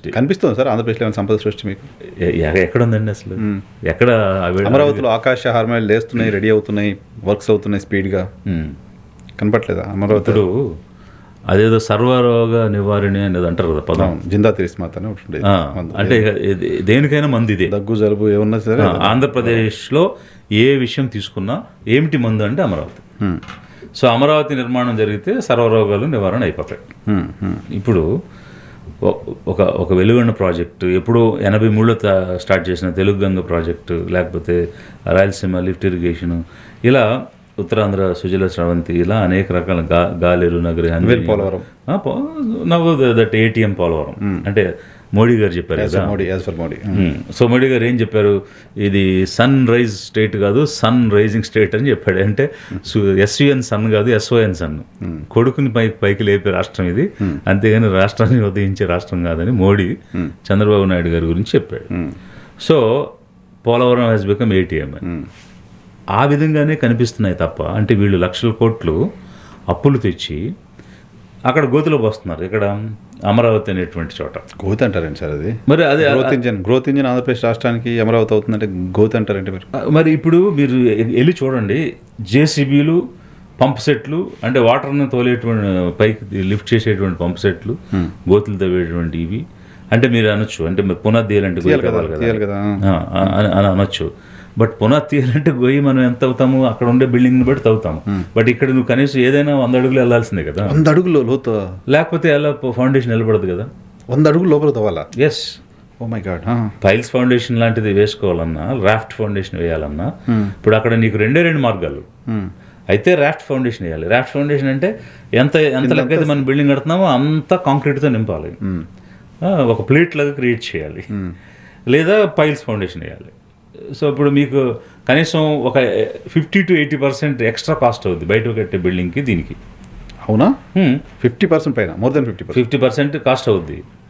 Opportunity కనిపిస్తుంది sir ఆంధ్రప్రదేశ్లో ఏమైనా సంపద సృష్టి మీకు? ఎక్కడ ఉందండి అసలు? ఎక్కడ అమరావతిలో ఆకాశ హార్మోన్లు లేస్తున్నాయి, రెడీ అవుతున్నాయి, వర్క్స్ అవుతున్నాయి స్పీడ్గా, కనపట్లేదా అమరావతి? ఇప్పుడు అదేదో సర్వరోగ నివారణి అనేది అంటారు కదా పదం, జిందా తిరిస్మాత్ అని ఉంటుంది. అంటే దేనికైనా మందు ఇదే. దగ్గు జలుబు ఏమన్నా సరే ఆంధ్రప్రదేశ్లో ఏ విషయం తీసుకున్నా ఏమిటి మందు అంటే అమరావతి. సో అమరావతి నిర్మాణం జరిగితే సర్వరోగాలు నివారణ అయిపోతాయి. ఇప్పుడు ఒక వెలుగొండ ప్రాజెక్టు ఎప్పుడో 83లో స్టార్ట్ చేసిన తెలుగు గంగ ప్రాజెక్టు, లేకపోతే రాయలసీమ లిఫ్ట్ ఇరిగేషను, ఇలా ఉత్తరాంధ్ర సుజల స్రవంతి, ఇలా అనేక రకాల గాలేరు నగరి, పోలవరం, నవ్వు దట్ ఏటీఎం పోలవరం అంటే మోడీ గారు చెప్పారు కదా. సో మోడీ గారు ఏం చెప్పారు, ఇది సన్ రైజ్ స్టేట్ కాదు, సన్ రైజింగ్ స్టేట్ అని చెప్పాడు. అంటే ఎస్యుఎన్ సన్ కాదు, ఎస్ఓఎన్ సన్, కొడుకుని పైకి లేపే రాష్ట్రం ఇది, అంతేగాని రాష్ట్రాన్ని ఉదయించే రాష్ట్రం కాదని మోడీ చంద్రబాబు నాయుడు గారి గురించి చెప్పాడు. So Polavaram has become ATM. ఆ విధంగానే కనిపిస్తున్నాయి తప్ప, అంటే వీళ్ళు లక్షల కోట్లు అప్పులు తెచ్చి అక్కడ గోతిలో పోస్తున్నారు. ఇక్కడ అమరావతి అనేటువంటి చోట గోతి అంటారండి సార్ అది. మరి అదే గ్రోత్ ఇంజిన్ ఆంధ్రప్రదేశ్ రాష్ట్రానికి అమరావతి అవుతుందంటే గోతి అంటారంటే మీరు. మరి ఇప్పుడు మీరు వెళ్ళి చూడండి, జేసీబీలు, పంప్ సెట్లు, అంటే వాటర్ని తోలేటువంటి పైకి లిఫ్ట్ చేసేటువంటి పంప్ సెట్లు, గోతులు తవ్వేటువంటి ఇవి. అంటే మీరు అనొచ్చు, అంటే పునాది తీయాలంటే గొయ్యి కావాలి కదా అని అనొచ్చు. బట్ పునాది తీయాలంటే గొయ్యి మనం ఎంత అవుతాము, అక్కడ ఉండే బిల్డింగ్ని బట్టి తవ్వుతాము. బట్ ఇక్కడ నువ్వు కనీసం ఏదైనా 100 అడుగులు వెళ్ళాల్సిందే కదా. 100 అడుగులు లోతు, లేకపోతే ఎలా ఫౌండేషన్ నిలబడదు కదా. 100 అడుగులు లోపల తవ్వాలా? Yes. Oh my God. Piles foundation లాంటిది వేసుకోవాలన్నా, రాఫ్ట్ ఫౌండేషన్ వేయాలన్నా, ఇప్పుడు అక్కడ నీకు 2 మార్గాలు. అయితే రాఫ్ట్ ఫౌండేషన్ వేయాలి. రాఫ్ట్ ఫౌండేషన్ అంటే ఎంత లెక్కైతే మనం బిల్డింగ్ కడుతున్నామో అంతా కాంక్రీట్తో నింపాలి, ఒక ప్లేట్ లాగా క్రియేట్ చేయాలి, లేదా పైల్స్ ఫౌండేషన్ వేయాలి. సో ఇప్పుడు మీకు కనీసం ఒక 50 to 80% ఎక్స్ట్రా కాస్ట్ అవుద్ది బయట కట్టే బిల్డింగ్కి దీనికి. అవునా? 50% పైన, మోర్ దెన్ 50% కాస్ట్ అవుద్ది.